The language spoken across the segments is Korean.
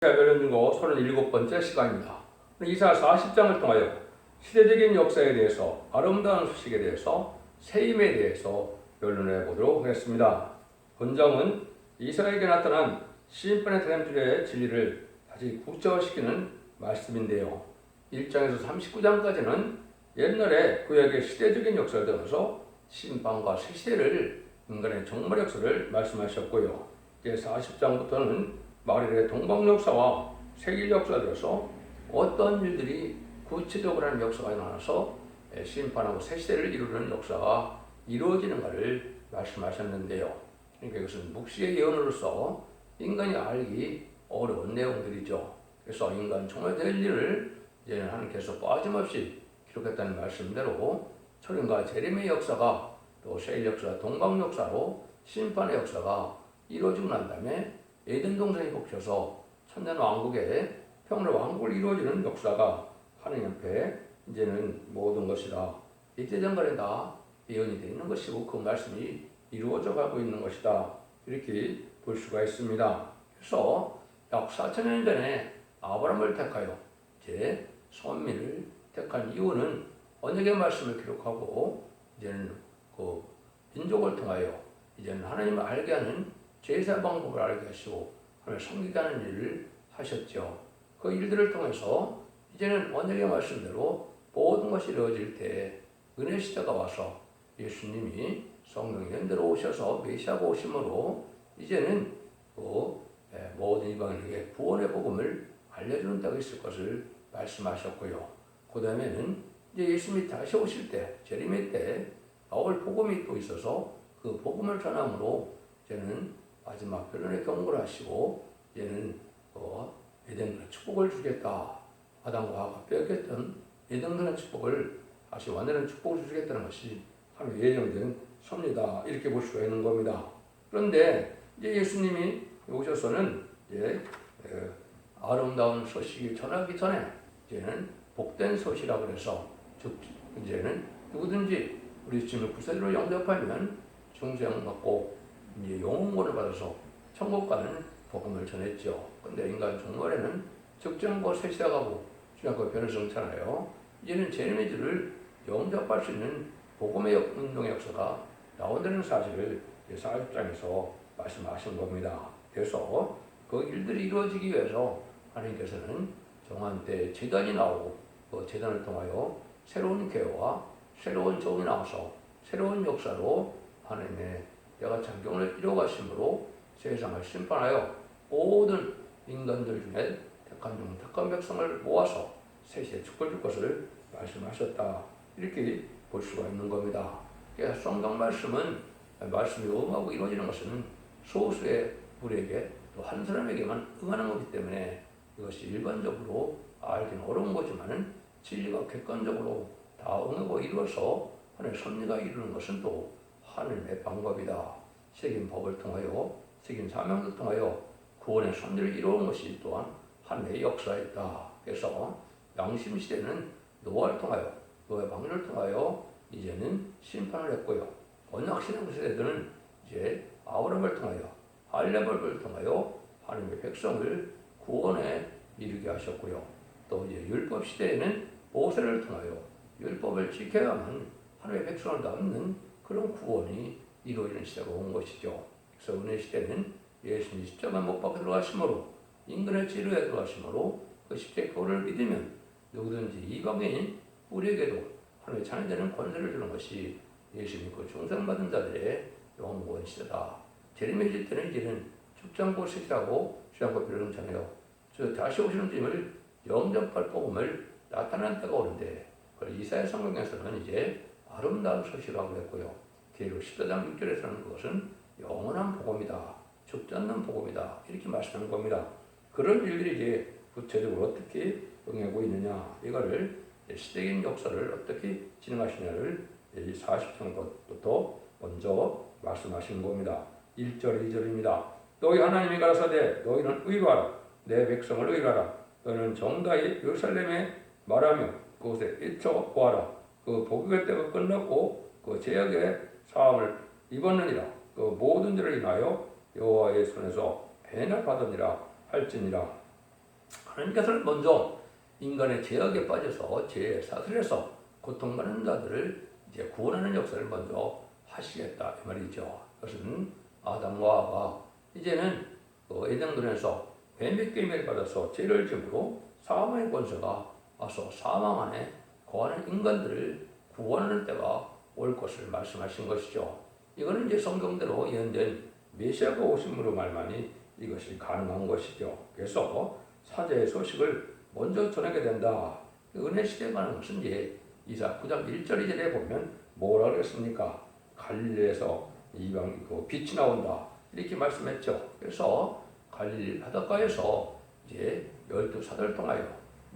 변론중고 37번째 시간입니다. 이사 40장을 통하여 시대적인 역사에 대해서 아름다운 소식에 대해서 세임에 대해서 변론해 보도록 하겠습니다. 본장은 이사에게 나타난 심판의 타임줄의 진리를 다시 구체화시키는 말씀인데요. 1장에서 39장까지는 옛날에 구약의 시대적인 역사를 통해서 심판과 새 시대를 인간의 종말 역사를 말씀하셨고요. 이제 40장부터는 마을의 동방 역사와 세계 역사에 대해서 어떤 일들이 구체적으로 하는 역사가 나눠서 심판하고 새 시대를 이루는 역사가 이루어지는가를 말씀하셨는데요. 그러니까 이것은 묵시의 예언으로서 인간이 알기 어려운 내용들이죠. 그래서 인간 종말 될 일을 이제 하나님께서 빠짐없이 기록했다는 말씀대로 초림과 재림의 역사가 또 세일 역사, 동방 역사로 심판의 역사가 이루어지고 난 다음에 에덴 동산이 복혀서 천년 왕국의 평화의 왕국을 이루어지는 역사가 하나님 앞에 이제는 모든 것이 다 이때전간에 다 예언이 되어 있는 것이고 그 말씀이 이루어져 가고 있는 것이다. 이렇게 볼 수가 있습니다. 그래서 약 4천년 전에 아브라함을 택하여 이제 선민을 택한 이유는 언약의 말씀을 기록하고 이제는 그 민족을 통하여 이제는 하나님을 알게 하는 제사 방법을 알게 하시고 하나님을 섬기게 하는 일을 하셨죠. 그 일들을 통해서 이제는 언약의 말씀대로 모든 것이 이루어질 때 은혜 시대가 와서 예수님이 성령의 연대로 오셔서 메시아가 오심으로 이제는 모든 이방인에게 구원의 복음을 알려주는 때가 있을 것을 말씀하셨고요. 그 다음에는 이제 예수님이 다시 오실 때 재림의 때 나올 복음이 또 있어서 그 복음을 전함으로 이제는 마지막 변론의 경고를 하시고 이제는 에덴의 축복을 주겠다. 아담과 하와가 빼앗겼던 에덴의 축복을 다시 완전한 축복을 주겠다는 것이 하나님의 예정된 섭리다. 이렇게 볼 수가 있는 겁니다. 그런데 이제 예수님이 오셔서는 이제 아름다운 소식이 전하기 전에 이제는 복된 소식이라고 그래서 즉 이제는 누구든지 우리 주님을 구세주로 영접하면 중생 받고 이제 영혼권을 받아서 천국 가는 복음을 전했죠. 근데 인간 종말에는 적정과 새 시작하고 주님과 변화성찬하여 이제는 재림의 주를 영접할 수 있는 복음의 운동의 역사가 나온다는 사실을 40장에서 말씀하신 겁니다. 그래서 그 일들이 이루어지기 위해서 하나님께서는 정한 때 제단이 나오고 그 제단을 통하여 새로운 계획과 새로운 종이 나와서 새로운 역사로 하나님의 내가 창경을 이루어가심으로 세상을 심판하여 모든 인간들 중에 택한 종, 택한 백성을 모아서 세시에 축복을 줄 것을 말씀하셨다. 이렇게 볼 수가 있는 겁니다. 그래서 성경 말씀은 말씀이 응하고 이루어지는 것은 소수의 우리에게 또 한 사람에게만 응하는 거기 때문에 이것이 일반적으로 알기는 어려운 거지만은 진리가 객관적으로 다 응하고 이루어서 하나님의 섭리가 이루는 것은 또 하나님의 방법이다. 새긴 법을 통하여 새긴 사명을 통하여 구원의 섭리를 이루는 것이 또한 하나님의 역사였다. 그래서 양심 시대는 노아를 통하여 노아의 방주를 통하여 이제는 심판을 했고요. 언약 신앙 시대들은 이제 아브라함을 통하여 할례법을 통하여 하나님의 백성을 구원에 이르게 하셨고요. 또 이제 율법 시대에는 모세를 통하여 율법을 지켜야만 하나님의 백성을 남는 그런 구원이 이루어지는 시대가 온 것이죠. 그래서 은혜 시대는 예수님이 십자가 못 박혀 들어가심으로 인간의 치료에 들어가심으로 그 십자가의 교를 믿으면 누구든지 이방인 우리에게도 하나님의 자녀되는 권세를 주는 것이 예수님 그 중생받은 자들의 영원 시대다. 재림의 때는 이제는 죽장고 세시하고 주장고 변론 전해요. 저 다시 오시는 주님을 영접할 복음을 나타난 때가 오는데 그걸 이사야 성경에서는 이제 아름다운 소식이라고 했고요. 계로 14장 6절에서는 그것은 영원한 복음이다. 죽지 않는 복음이다. 이렇게 말씀하는 겁니다. 그런 일들이 이제 구체적으로 어떻게 응하고 있느냐 이거를 시대적인 역사를 어떻게 진행하시냐를 40장부터 먼저 말씀하시는 겁니다. 1절 2절입니다. 너희 하나님이 가라사대 너희는 의로하라. 내 백성을 의로하라. 너는 정다이 예루살렘에 말하며 그곳에 일쳐 구하라. 그 복의 때가 끝났고 그 죄악의 사함을 입었느니라. 그 모든 죄를 인하여 여호와의 손에서 배나 받으니라 할지니라. 하나님께서는 먼저 인간의 죄악에 빠져서 죄의 사슬에서 고통받는 자들을 이제 구원하는 역사를 먼저 하시겠다 이 말이죠. 그것은 아담과 하와가 이제는 에덴동산에서 뱀의 꾀임을 받아서 죄를 지음으로 사망의 권세가 와서 사망 안에 거하는 인간들을 구원하는 때가 올 것을 말씀하신 것이죠. 이거는 이제 성경대로 예언된 메시아가 오심으로 말만이 이것이 가능한 것이죠. 그래서 사제의 소식을 먼저 전하게 된다. 은혜 시대에 관한 것은 이제 이사 9장 1절 2절에 보면 뭐라 그랬습니까? 갈릴리에서 이방 빛이 나온다 이렇게 말씀했죠. 그래서 갈릴리 바닷가에서 이제 12사도를 통하여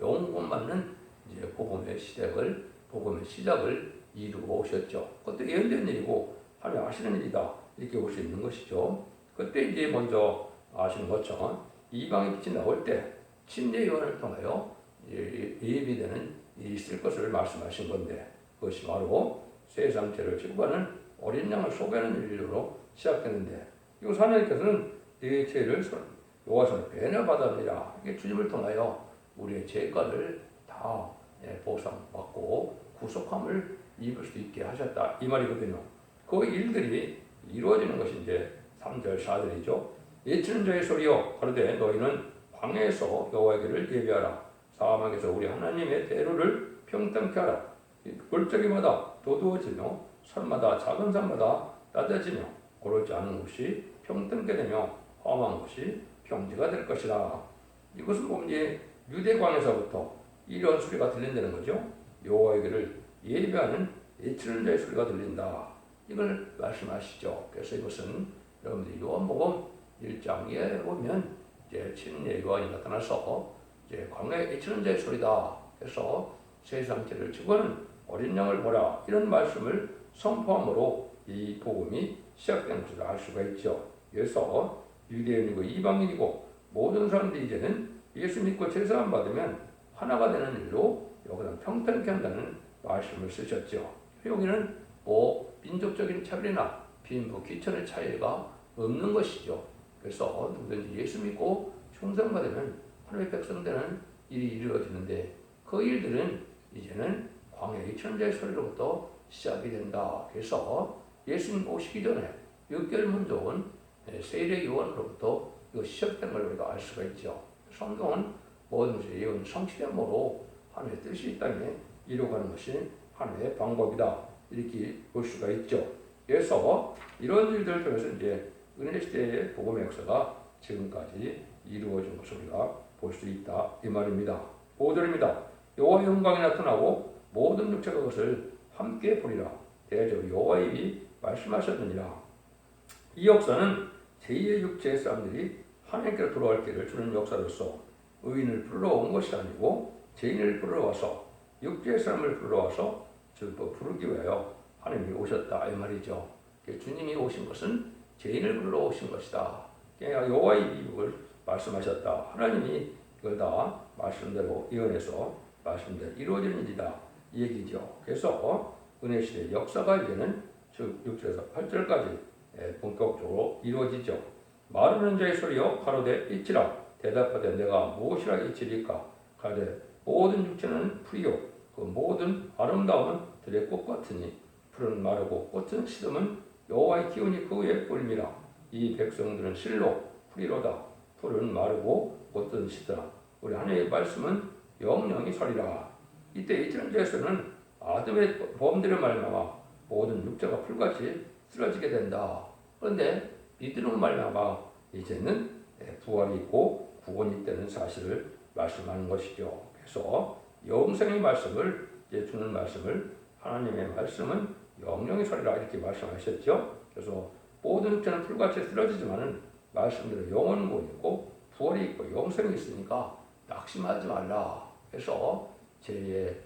영원받는 이제 복음의 시작을 이루고 오셨죠. 그것도 예언된 일이고 하나님 아시는 일이다 이렇게 볼 수 있는 것이죠. 그때 이제 먼저 아시는 것처럼 이방의 빛이 나올 때 침례 요한을 통하여 예비되는 일이 있을 것을 말씀하신 건데 그것이 바로 세상 죄를 지고가는 어린 양을 소개하는 일로 시작되는데 이곳 하나님께서는 이 죄를 요하서는 배려받아니라 이게 주님을 통하여 우리의 죄가를 다 보상받고 구속함을 입을 수 있게 하셨다 이 말이거든요. 그 일들이 이루어지는 것이 이제 3절 4절이죠. 예치는 자의 소리여 가로되 너희는 광야에서 여호와의 길을 예비하라. 사막에서 우리 하나님의 대로를 평탄케 하라. 골짜기마다 도두어지며 산마다 작은 산마다 낮아지며 고르지 않은 곳이 평탄케 되며 험한 곳이 평지가 될 것이라. 이것은 보면 이제 유대광에서부터 이런 소리가 들린다는 거죠. 여호와의 길을 예비하는 예치는 자의 소리가 들린다. 이걸 말씀하시죠. 그래서 이것은 여러분들이 요한복음 1장에 보면 이제 침례 요한이 나타나서 이제 광야에 예치는 자의 소리다. 그래서 세상 죄를 지고는 어린 양을 보라 이런 말씀을 선포함으로 이 복음이 시작된 것을 알 수가 있죠. 그래서 유대인이고 이방인이고 모든 사람들이 이제는 예수 믿고 제사함 받으면 하나가 되는 일로 여기다 평탄케 한다는 말씀을 쓰셨죠. 여기는 민족적인 차별이나 빈부 귀천의 차이가 없는 것이죠. 그래서 누구든지 예수 믿고 충성받으면 하나님의 백성 되는 일이 이루어지는데 그 일들은 이제는 광야의 예치는 자의 소리로부터 시작이 된다. 그래서 예수님 오시기 전에 6개월 먼저 온 세례 요한으로부터 이거 시작된 걸 우리가 알 수가 있죠. 성경은 모든 것이 예언 성취됨으로 하나님의 뜻이 이 땅에 이루어가는 것이 하나님의 방법이다. 이렇게 볼 수가 있죠. 그래서 이런 일들을 통해서 이제 은혜 시대의 복음의 역사가 지금까지 이루어진 것을 우리가 볼 수 있다 이 말입니다. 5절입니다. 여호와의 영광이 나타나고 모든 육체가 그것을 함께 보리라. 대저 여호와의 입이 말씀하셨느니라. 이 역사는 제2의 육체의 사람들이 하나님께로 돌아갈 길을 주는 역사로서 의인을 불러 온 것이 아니고 죄인을 불러 와서 육체의 사람을 불러 와서 부르기 위하여 하나님이 오셨다 이 말이죠. 주님이 오신 것은 죄인을 불러 오신 것이다. 여호와의 입을 말씀하셨다. 하나님이 이걸 다 말씀대로 예언해서 말씀대로 이루어지는 일이다 이 얘기죠. 그래서 은혜 시대 역사가 이제는 6절에서 8절까지 본격적으로 이루어지죠. 마르는 자의 소리여 가로되 이치라. 대답하되 내가 무엇이라 이치리까. 가로되 모든 육체는 풀이요 그 모든 아름다움은 들의 꽃 같으니 풀은 마르고 꽃은 시듬은 여호와의 기운이 그 위에 뿌림이라. 이 백성들은 실로 풀이로다. 풀은 마르고 꽃은 시드라. 우리 하나님의 말씀은 영영이 서리라. 이때 이치는 자에서는 아담의 범죄를 말미암아 모든 육체가 풀같이 쓰러지게 된다. 그런데 믿음으로 말미암아 이제는 부활이 있고 구원이 있다는 사실을 말씀하는 것이죠. 그래서 영생의 말씀을 이제 주는 말씀을 하나님의 말씀은 영영이 서리라 이렇게 말씀하셨죠. 그래서 모든 육체는 풀같이 쓰러지지만은 말씀대로 영원은 있고 부활이 있고 영생이 있으니까 낙심하지 말라. 그래서 죄의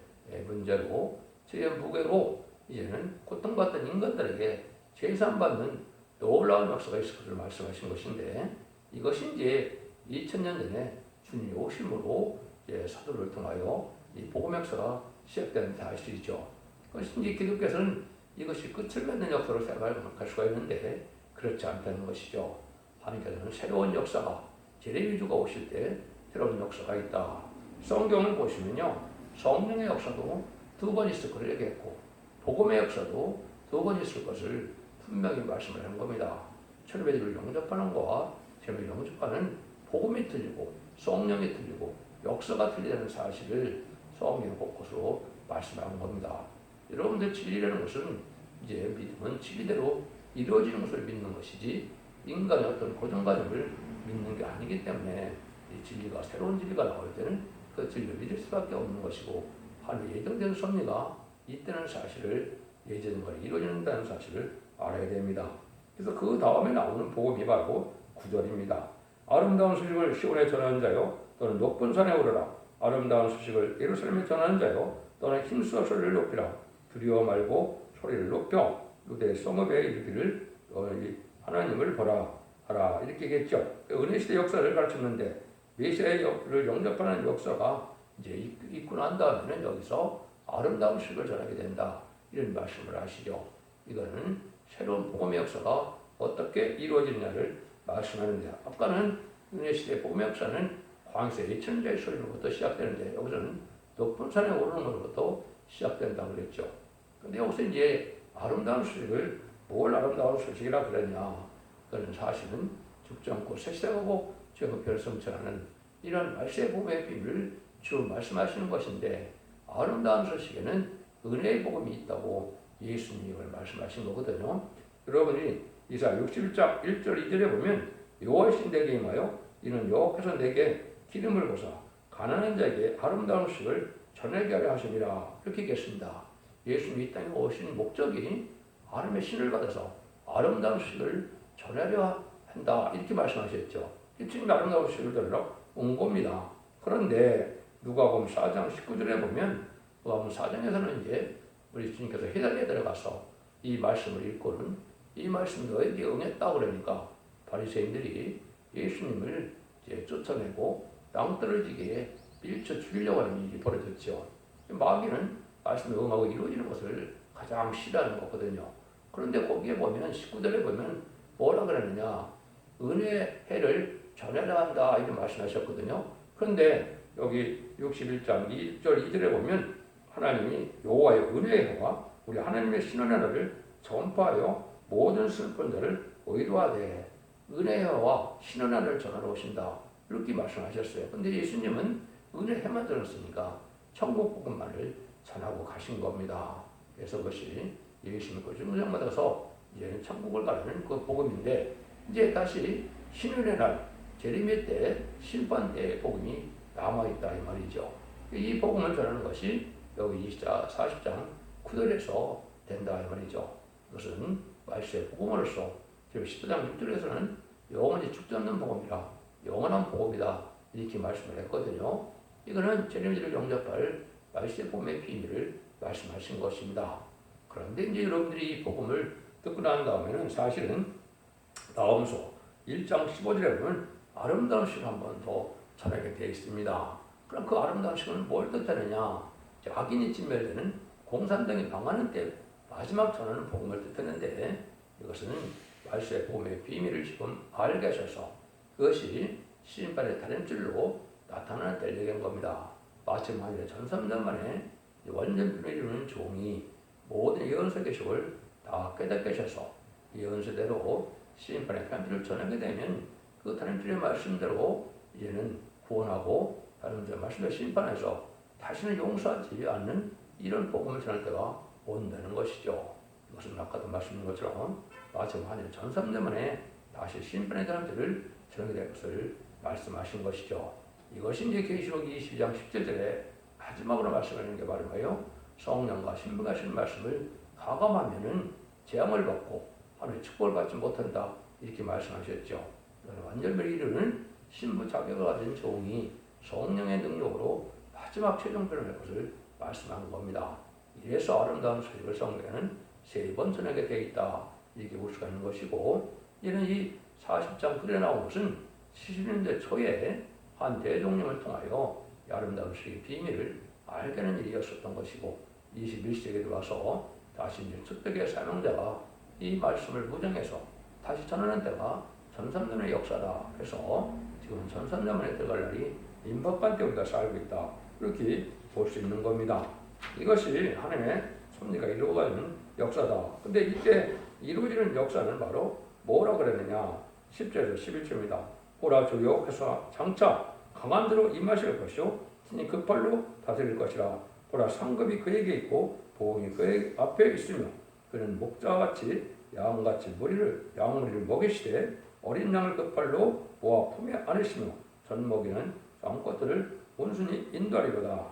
문제로 죄의 무게로 이제는 고통받던 인간들에게 제사함받는 놀라운 역사가 있을 것을 말씀하신 것인데 이것이 이제 2000년 전에 주님이 오심으로 이제 사도를 통하여 이 복음 역사가 시작되는 사실이죠. 그것이 이제 기독교에서는 이것이 끝을 맺는 역사로 생각할 수가 있는데 그렇지 않다는 것이죠. 하나님께서는 새로운 역사가 재래위주가 오실 때 새로운 역사가 있다. 성경을 보시면요, 성령의 역사도 두 번 있을 것을 얘기했고 복음의 역사도 두 번 있을 것을 분명히 말씀을 한 겁니다. 철배들을 영접하는 것과 제를 영접하는 복음이 틀리고 성령이 틀리고 역사가 틀리다는 사실을 성경 곳곳으로 말씀하는 겁니다. 여러분들 진리라는 것은 이제 믿음은 진리대로 이루어지는 것을 믿는 것이지 인간의 어떤 고정관념을 믿는 게 아니기 때문에 이 진리가 새로운 진리가 나올 때는 그 진리를 믿을 수밖에 없는 것이고 하늘 예정된 섭리가 있다는 사실을 예정과 이루어진다는 사실을 알아야 됩니다. 그래서 그 다음에 나오는 복음이 바로 9절입니다. 아름다운 소식을 시온에 전하는 자요 또는 높은 산에 오르라. 아름다운 소식을 예루살렘에 전하는 자요 또는 힘써 소리를 높이라. 두려워 말고 소리를 높여 유대 성읍에 이르기를 하나님을 보라 하라. 이렇게 얘기했죠. 은혜시대 역사를 가르쳤는데 메시아를 영접하는 역사가 이제 있고 난 다음에는 여기서 아름다운 소식을 전하게 된다. 이런 말씀을 하시죠. 이거는 새로운 복음의 역사가 어떻게 이루어지느냐를 말씀하는데 아까는 은혜시대 복음의 역사는 광야의 천자의 소리로부터 시작되는데 여기서는 높은 산에 오르는 것부터 시작된다고 그랬죠. 근데 여기서 이제 아름다운 소식을 뭘 아름다운 소식이라 그러냐. 그는 사실은 죽지 않고 색색하고 죄가 별성천하는 이런 말세의 복음의 비밀을 주 말씀하시는 것인데 아름다운 소식에는 은혜의 복음이 있다고 예수님이 이걸 말씀하신 거거든요. 여러분이 이사 61장 1절 2절에 보면 여호와신 내게 임하여 이는 여호와께서 내게 기름을 부사 가난한 자에게 아름다운 소식을 전하게 하려 하심이라 이렇게 얘기했습니다. 예수님이 이 땅에 오신 목적이 하나님의 신을 받아서 아름다운 소식을 전하려 한다 이렇게 말씀하셨죠. 주님이 아름다운 소식을 전하러 온 겁니다. 그런데 누가복음 4장 19절에 보면 누가복음 4장에서는 이제 우리 주님께서 해달에 들어가서 이 말씀을 읽고는 이 말씀 너에게 응했다 그러니까 바리새인들이 예수님을 이제 쫓아내고 낭떠러지게 밀쳐 죽이려고 하는 일이 벌어졌죠. 마귀는 말씀에 응하고 이루어지는 것을 가장 싫어하는 거거든요. 그런데 거기에 보면 19절에 보면 뭐라 그러느냐 은혜의 해를 전해야 한다 이렇게 말씀하셨거든요. 그런데 여기 61장 1절 2절에 보면 하나님이 여호와의 은혜의 해와 우리 하나님의 신원의 날을 전파하여 모든 슬픈 자를 의로하되 은혜의 해와 신원의 날을 전하러 오신다 이렇게 말씀하셨어요. 그런데 예수님은 은혜의 해만 전했으니까 천국 복음만을 전하고 가신 겁니다. 그래서 그것이 예수님이 그 증정 받아서 이제는 천국을 가는 그 복음인데 이제 다시 신원의 날 재림의 때 심판 때의 복음이 남아있다 이 말이죠. 이 복음을 전하는 것이 여기 40장 9절에서 된다 이 말이죠. 이것은 말세의 복음으로서 14장 6절에서는 영원히 죽지 않는 복음이라 영원한 복음이다 이렇게 말씀을 했거든요. 이거는 재림을 영접할 말세의 복음의 비밀을 말씀하신 것입니다. 그런데 이제 여러분들이 이 복음을 듣고 난 다음에는 사실은 나홈서 1장 15절에 보면 아름다운 시를 한 번 더 전하게 되어 있습니다. 그럼 그 아름다운 시는 뭘 뜻하느냐? 악인이 진멸되는 공산당이 망하는 때 마지막 전하는 복음을 뜻하는데 이것은 말세의 복음의 비밀을 지금 알게 하셔서 그것이 심판의 다림줄로 나타나는 때를 얘기한 겁니다. 마치 만일에 전삼년 만에 완전 분을 이루는 종이 모든 예언서 계시를 다 깨닫게 하셔서 예언서대로 심판의 다림줄을 전하게 되면 그 다림줄의 말씀대로 이제는 구원하고 다림줄의 말씀대로 심판해서 다시는 용서하지 않는 이런 복음을 전할 때가 온다는 것이죠. 이것은 아까도 말씀드린 것처럼 마치 만일 전삼년 만에 다시 심판의 다림줄을 전하게 될 것을 말씀하신 것이죠. 이것이 이제 계시록 22장 17절에 마지막으로 말씀하는 게 바로 뭐예요? 성령과 신부가 하시는 말씀을 가감하면은 재앙을 받고 하늘의 축복을 받지 못한다 이렇게 말씀하셨죠. 완전히 이르는 신부 자격을 가진 종이 성령의 능력으로 마지막 최종편을 할 것을 말씀한 겁니다. 이래서 아름다운 소식을 성경에는 3번 전하게 되어 있다 이렇게 볼 수가 있는 것이고 이는 이 40장 글에 나온 것은 70년대 초에 한 대종령을 통하여 이 아름다운 소식의 비밀을 알게 하는 일이었었던 것이고 21세기에 들어와서 다시 이제 특별히 사명자가 이 말씀을 무정해서 다시 전하는 때가 전삼년의 역사다. 그래서 지금 전삼년 만에 들어갈 날이 임박한 때보다 살고 있다. 이렇게 볼 수 있는 겁니다. 이것이 하나님의 섭리가 이루어가는 역사다. 근데 이때 이루어지는 역사는 바로 뭐라 그랬느냐? 10절에서 11절입니다. 보라 주여 께서 장차 강한 대로 임하실 것이요 친히 그 팔로 다스릴 것이라. 보라 상급이 그에게 있고 보응이 그의 앞에 있으며 그는 목자같이 양같이 양머리를 먹이시되 어린 양을 그 팔로 모아 품에 안으시며 젖 먹이는 쌍것들을 온순히 인도하리로다.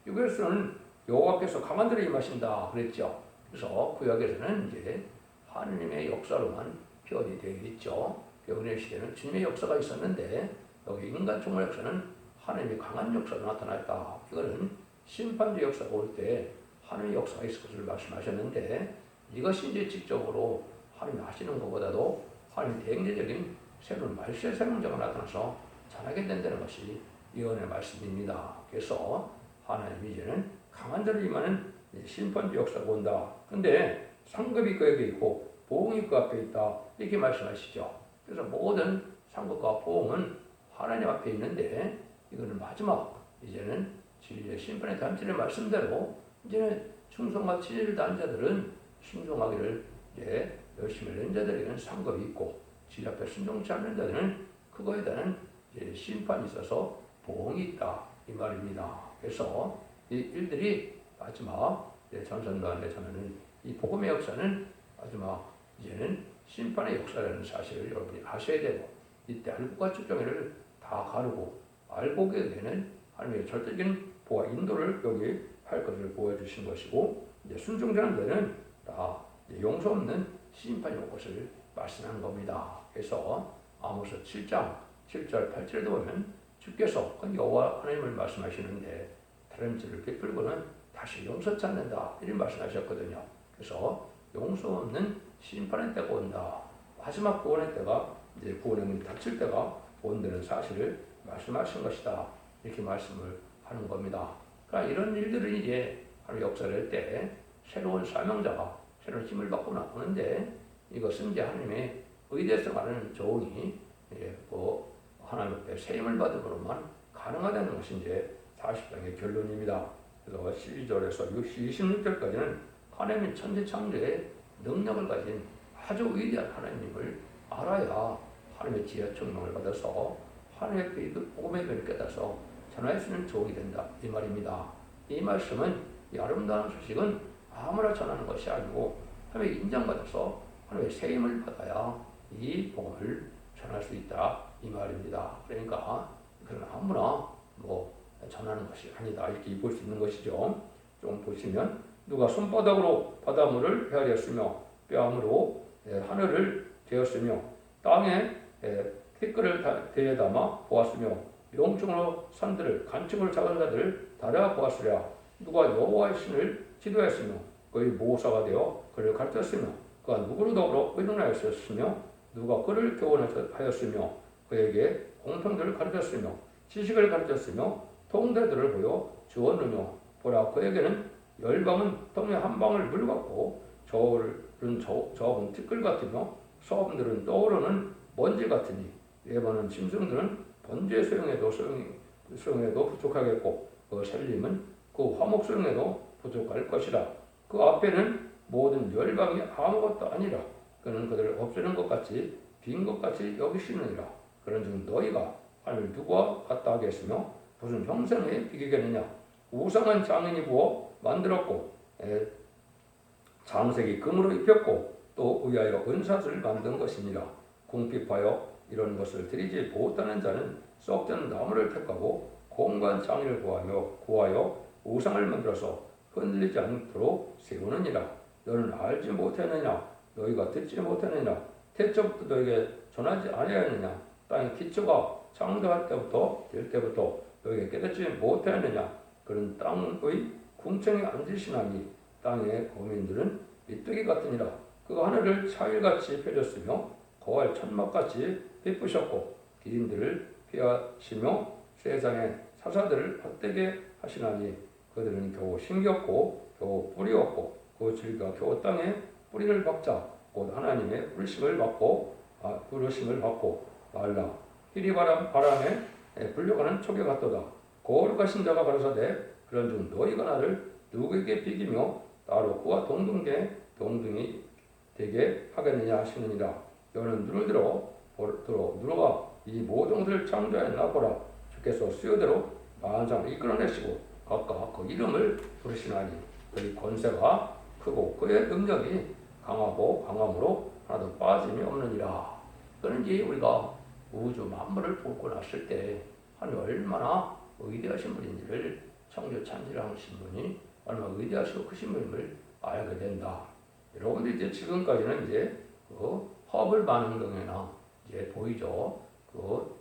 이것은 여호와께서 강한 대로 임하신다 그랬죠. 그래서 구약에서는 이제 하느님의 역사로만 표현이 되어 있죠. 여호의 시대는 주님의 역사가 있었는데 여기 인간 총괄 역사는 하느님의 강한 역사로 나타났다. 이거는 심판주 역사가 올 때 하느님의 역사가 있을 것을 말씀하셨는데 이것이 이제 직접으로 하느님이 하시는 것보다도 하느님의 대행제적인 새로운 말세 생명자가 나타나서 전하게 된다는 것이 예언의 말씀입니다. 그래서 하나님이 이제는 강한 자를 임하는 심판주 역사가 온다. 근데 상급이 그에게 있고 보응이 그 앞에 있다. 이렇게 말씀하시죠. 그래서 모든 상급과 보응은 하나님 앞에 있는데 이거는 마지막 이제는 진리의 심판의 단체의 말씀대로 이제는 충성과 진리를 다한 자들은 순종하기를 이제 열심히 낸 자들에게는 상급이 있고 진리 앞에 순종치 않는 자들은 그거에 대한 이제 심판이 있어서 보응이 있다 이 말입니다. 그래서 이 일들이 마지막 전선도안에 전하는 이 복음의 역사는 마지막 이제는 심판의 역사라는 사실을 여러분이 아셔야 되고 이때 알고과 측정회를 다 가르고 알고 오게 되는 하나님의 절대적인 보호와 인도를 여기 할 것을 보여주신 것이고 이제 순종자는 데는 다 용서 없는 심판이 올 것을 말씀하는 겁니다. 그래서 아모스 7장 7절 8절에도 보면 주께서 그 여호와 하나님을 말씀하시는데 다른 죄를 베풀고는 다시 용서치 않는다 이런 말씀하셨거든요. 그래서 용서 없는 심판의 때가 온다. 마지막 구원의 때가 이제 구원의 문이 닫힐 때가 온다는 사실을 말씀하신 것이다. 이렇게 말씀을 하는 겁니다. 그러니까 이런 일들은 이제 하나님 역사를 할 때 새로운 사명자가 새로운 힘을 받고 나오는데 이것은 이제 하나님의 의대에서 가는 종이 하나님 앞에 새 힘을 받음으로만 가능하다는 것이 이제 40장의 결론입니다. 그래서 12절에서 26절까지는 하나님은 천지 창조의 능력을 가진 아주 위대한 하나님을 알아야 하나님의 지혜와 총명을 받아서 하나님의 복음의 변을 깨달아서 전할 수 있는 종이 된다 이 말입니다. 이 말씀은 이 아름다운 소식은 아무나 전하는 것이 아니고 하나님의 인정받아서 하나님의 새 힘을 받아야 이 복음을 전할 수 있다 이 말입니다. 그러니까 그런 아무나 전하는 것이 아니다 이렇게 볼 수 있는 것이죠. 좀 보시면 누가 손바닥으로 바닷물을 헤아렸으며 뺨으로 하늘을 재었으며 땅에 티끌을 대에 담아 보았으며 용중으로 산들을 간증으로 작은 자들을 달아 보았으랴. 누가 여호와의 신을 지도했으며 그의 모사가 되어 그를 가르쳤으며 그가 누구로 더불어 의논하였으며 누가 그를 교훈하였으며 그에게 공평들을 가르쳤으며 지식을 가르쳤으며 통대들을 보여 주었느냐. 보라 그에게는 열방은 덩에 한 방울 물 같고 저울은 적은 티끌 같으며 서음들은 떠오르는 먼지 같으니 예반은 짐승들은 번제 소용에도 부족하겠고 그 살림은 그 화목 소용에도 부족할 것이라. 그 앞에는 모든 열방이 아무것도 아니라 그는 그들을 없애는 것 같이 빈 것 같이 여기시느니라. 그런즉 너희가 하나님을 누구와 같다 하겠으며 무슨 형상에 비기겠느냐. 우상은 장인이 부어 만들었고 장색이 금으로 입혔고 또 의하여 은사슬을 만든 것이니라. 궁핍하여 이런 것을 드리지 못하는 자는 썩던 나무를 택하고 공간 장인을 구하여 우상을 만들어서 흔들리지 않도록 세우느니라. 너는 알지 못했느냐. 너희가 듣지 못했느냐. 태초부터 너에게 전하지 아니하였느냐. 땅의 기초가 창조할 때부터 될 때부터 너에게 깨닫지 못했느냐. 그런 땅의 궁창에 앉으시나니 땅의 거민들은 메뚜기 같으니라. 그가 하늘을 차일같이 펴졌으며 거할 천막같이 베푸셨고 기린들을 피하시며 세상의 사사들을 헛되게 하시나니 그들은 겨우 심겼고 겨우 뿌리었고 그 줄기가 겨우 땅에 뿌리를 박자 곧 하나님의 부르심을 받고 말라. 희리바람에 불려가는 촉에 같도다. 거룩하신 자가 가라사대 그런즉 너희가 나를 누구에게 비기며 나로 그와 동등이 되게 하겠느냐 하시느니라. 너는 눈을 들어 누가 이 모든 것을 창조하였나 보라. 주께서 수요대로 만상을 이끌어내시고 각각 그 이름을 부르시나니 그의 권세가 크고 그의 능력이 강하고 강함으로 하나도 빠짐이 없느니라. 그는 이제 우리가 우주 만물을 보고 났을 때 하나님 얼마나 위대하신 분인지를 창조 찬지를 하신 분이 얼마나 위대하시고 크신 분임을 알게 된다. 여러분들이 이제 지금까지는 이제 그 허블 반응경이나 이제 보이죠. 그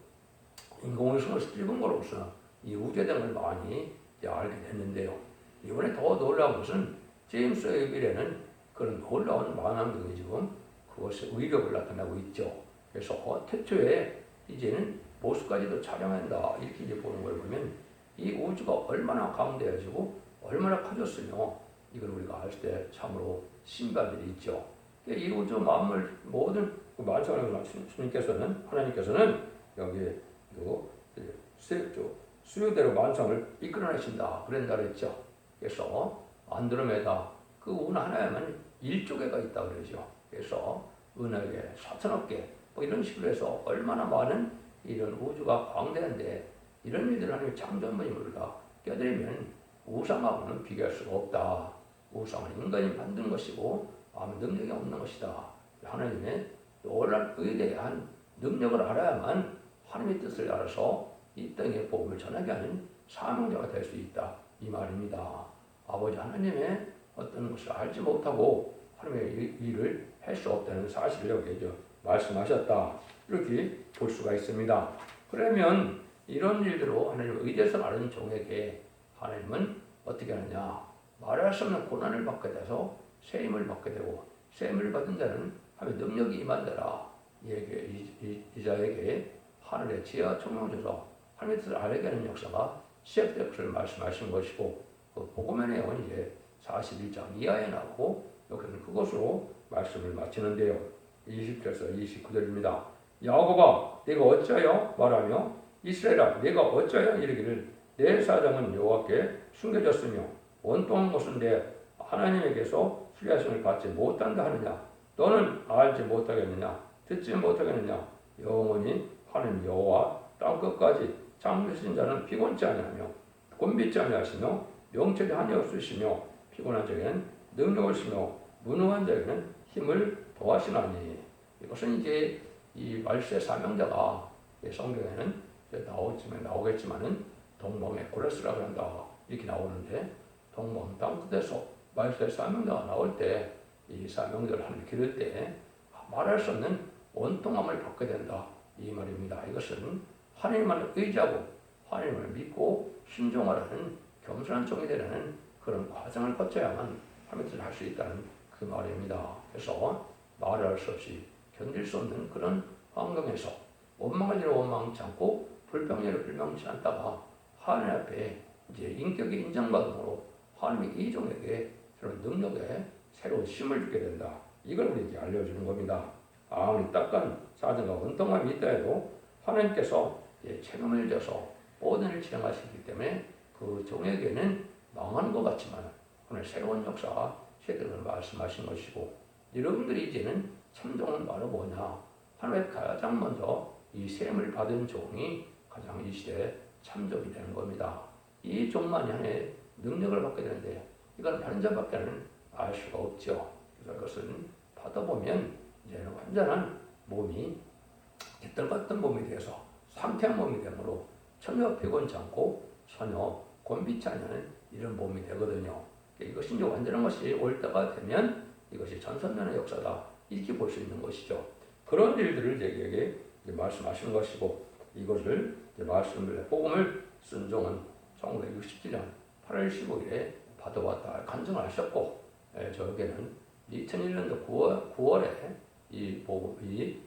인공위성을 찍은 거로서 이 우주에 대한 걸 많이 이제 알게 됐는데요. 이번에 더 놀라운 것은 제임스 웨이블에는 그런 놀라운 만환경이 지금 그것의 위력을 나타내고 있죠. 그래서 태초에 이제는 모습까지도 촬영한다 이렇게 이제 보는 걸 보면 이 우주가 얼마나 강대해지고 얼마나 커졌으며 이걸 우리가 알 때 참으로 신비들이 있죠. 이 우주 만물 모든 만상을 하나님께서는 여기 수요대로 만상을 이끌어내신다 그런다 그랬죠. 그래서 안드로메다 그 운 하나에만 1조개가 있다 그러죠. 그래서 은하계, 사천억계 뭐 이런 식으로 해서 얼마나 많은 이런 우주가 광대한데 이런 일들을 하나님의 창조한분이 우리가 껴들이면 우상하고는 비교할 수가 없다. 우상은 인간이 만든 것이고 아무 능력이 없는 것이다. 하나님의 놀라운 위대한 능력을 알아야만 하나님의 뜻을 알아서 이 땅에 복음을 전하게 하는 사명자가 될 수 있다. 이 말입니다. 아버지 하나님의 어떤 것을 알지 못하고 하나님의 일을 할 수 없다는 사실을 여기 말씀하셨다. 이렇게 볼 수가 있습니다. 그러면 이런 일대로 하나님의 의대에서 아는 종에게 하나님은 어떻게 하느냐? 말할 수 없는 고난을 받게 돼서 세임을 받게 되고 세임을 받은 자는 하나님의 능력이 임한다라. 이자에게 하늘의 지혜와 총명을 줘서 하나님의 뜻을 알게 하는 역사가 시작될 것을 말씀하신 것이고 그 복음의 내용은 이제 41장 이하에 나오고 여기서는 그것으로 말씀을 마치는데요. 20절에서 29절입니다. 야곱아 내가 어찌하여 말하며 이스라엘아 내가 어찌하여 이르기를 내 사정은 여호와께 숨겨졌으며 원통한 것은 내 하나님에게서 수리하심을 받지 못한다 하느냐 너는 알지 못하겠느냐 듣지 못하겠느냐 영원히 하나님 여호와 땅끝까지 창조하신 자는 피곤치 아니하며 곤비치 아니하시며 명철이 한이 없으시며 피곤한 자에게는 능력을 주시며 무능한 자에게는 힘을 더하시나니 이것은 이제 이 말세 사명자가 성경에는 나오겠지만은 동방의 고레스라고 한다 이렇게 나오는데 동방 땅끝에서 말세 사명자가 나올 때 이 사명자를 하나님 기를 때 말할 수 없는 원통함을 받게 된다 이 말입니다. 이것은 하나님만을 의지하고 하나님을 믿고 순종하라는 겸손한 종이 되라는 그런 과정을 거쳐야만 하나님의 뜻을 할 수 있다는 그 말입니다. 그래서 말할 수 없이 견딜 수 없는 그런 환경에서 원망할 일을 원망치 않고 불평할 일을 불평치 않다가 하나님 앞에 이제 인격이 인정받음으로 하나님이 이 종에게 그런 능력에 새로운 힘을 주게 된다. 이걸 우리에게 알려주는 겁니다. 아무리 딱한 사정과 원통함이 있다 해도 하나님께서 책임을 져서 모든 일을 진행하시기 때문에 그 종에게는 망하는 것 같지만 오늘 새로운 역사가 시작되는 말씀하신 것이고 여러분들이 이제는 참종은 바로 뭐냐 하나님의 가장 먼저 이 세임을 받은 종이 가장 이 시대에 참종이 되는 겁니다. 이 종만이 하나의 능력을 받게 되는데 이건 다른 자밖에는 알 수가 없죠. 그래서 그것은 받아보면 이제는 완전한 몸이 깃털 같은 몸이 되어서 상쾌한 몸이 되므로 전혀 피곤치 않고 전혀 곤비치 않은 이런 몸이 되거든요. 이것이 이제 완전한 것이 올 때가 되면 이것이 전선년의 역사다 이렇게 볼 수 있는 것이죠. 그런 일들을 제게 말씀하시는 것이고 이것을 말씀을 복음을 쓴 종은 1967년 8월 15일에 받아왔다 간증을 하셨고 저에게는 2001년도 9월에 이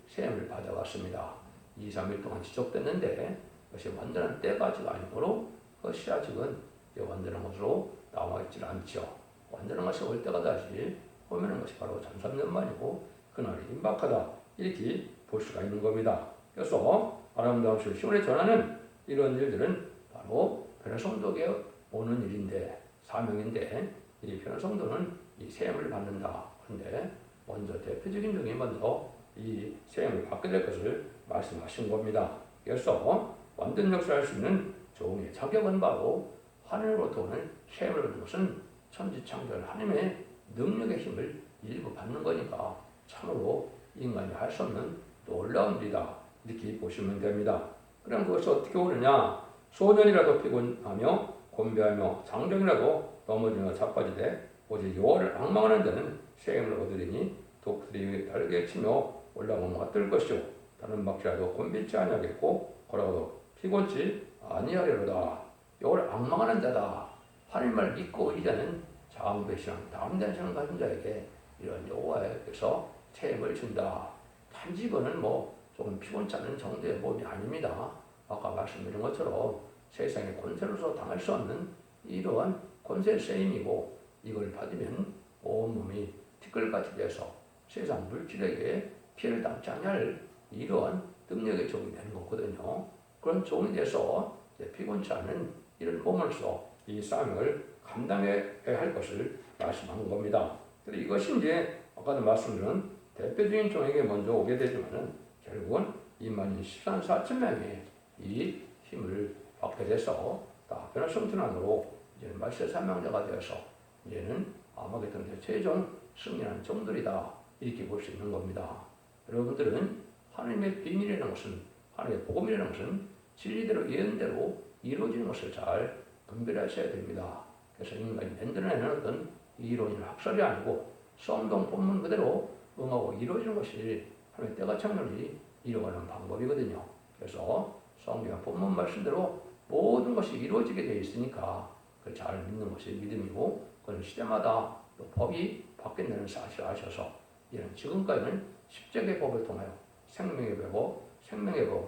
세임을 받아왔습니다. 2, 3일 동안 지속됐는데 그것이 완전한 때가 아직 아니므로 그것이 아직은 완전한 것으로 남아있지 않죠. 완전한 것이 올 때가 다시 오면은 것이 바로 전삼년만이고 그날이 임박하다 이렇게 볼 수가 있는 겁니다. 그래서 아름다운 시온에 전하는 이런 일들은 바로 변화성도에 오는 일인데 사명인데 이 변화성도는 이 세임을 받는다. 그런데 먼저 대표적인 중에 먼저 이 세임을 받게 될 것을 말씀하신 겁니다. 그래서 완전 역사할 수 있는 종의 자격은 바로 하늘로부터 오는 세임을 받는 것은 천지창조한 하나님의 능력의 힘을 일부 받는 거니까 참으로 인간이 할 수 없는 놀라운 일이다. 이렇게 보시면 됩니다. 그럼 그것이 어떻게 오느냐? 소년이라도 피곤하며 곤배하며 장정이라도 넘어지며 자빠지되 오직 여호와를 앙망하는 자는 세임을 얻으리니 독수리 달게 치며 올라오는 뜰 것이요 다른 박이라도 곤비치 아니하겠고 걸어가도 피곤치 아니하리로다. 여호와를 앙망하는 자다. 하나님을 믿고 의지하는 장배신앙 담대한 신앙 가진 자에게 이런 여호와께서 세임을 준다. 단지 이거는 조금 피곤치 않은 정도의 몸이 아닙니다. 아까 말씀드린 것처럼 세상의 권세로서 당할 수 없는 이러한 권세 세임이고 이걸 받으면 온몸이 티끌같이 돼서 세상 물질에게 피해를 당치 않을 이러한 능력의 종이 되는 거거든요. 그런 종이 돼서 피곤치 않은 이런 몸으로서 이 싸움을 감당해야 할 것을 말씀하는 겁니다. 이것이 이제 아까도 말씀드린 대표적인 종에게 먼저 오게 되지만은 결국은 24,000명의 이 힘을 받게 돼서 다 변화성천 안으로 이제는 말세 사명자가 되어서 이제는 아마겟돈 최종 승리하는 종들이다. 이렇게 볼 수 있는 겁니다. 여러분들은 하나님의 비밀이라는 것은 하나님의 복음이라는 것은 진리대로 예언대로 이루어지는 것을 잘 분별하셔야 됩니다. 그래서 인간이 만들어내는 어떤 이론이나 학설이 아니고 성경 본문 그대로 응하고 이루어지는 것이 하나님의 때가 창렬이 이루어가는 방법이거든요. 그래서 성경 본문 말씀대로 모든 것이 이루어지게 되어 있으니까 그걸 잘 믿는 것이 믿음이고 그건 시대마다 또 법이 바뀐다는 사실을 아셔서 이런 지금까지는 십자가의 법을 통하여 생명의 법,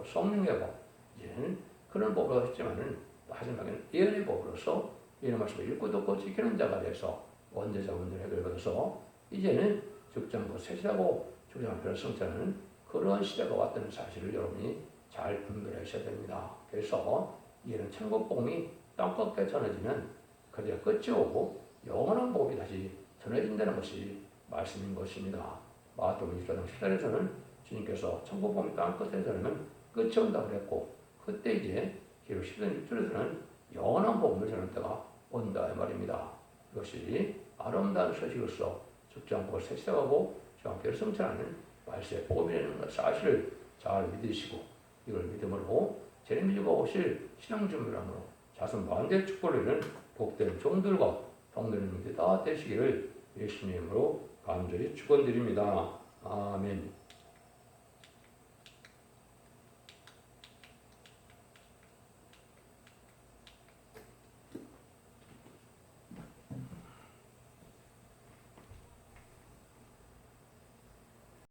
성령의 법 이제는 그런 법으로 했지만은 마지막에는 예언의 법으로서 이런 말씀을 읽고 듣고 지키는 자가 돼서 원죄자 문제를 해결받아서 이제는 죽장고 세시하고 죽장한 변성자는 그런 시대가 왔다는 사실을 여러분이 잘 분별하셔야 됩니다. 그래서 이제는 천국 복음이 땅끝에 전해지는 그제 끝이 오고 영원한 복음이 다시 전해진다는 것이 말씀인 것입니다. 마태복음 24장 14절에서는 주님께서 천국 복음이 땅끝에 전하면 끝이 온다고 그랬고 그때 이제 기록 10장 6절에서는 영원한 복음을 전할 때가 온다 이 말입니다. 이것이 아름다운 소식으로서 죽지 않고 세시하고 정확히 성천하는 말세의 복음이라는 사실을 잘 믿으시고 이걸 믿음으로 재림지고 오실 신앙 준비함으로 자손 만대 축복을 이루는 복된 종들과 동들님들 다 되시기를 예수님으로 간절히 축원드립니다. 아멘.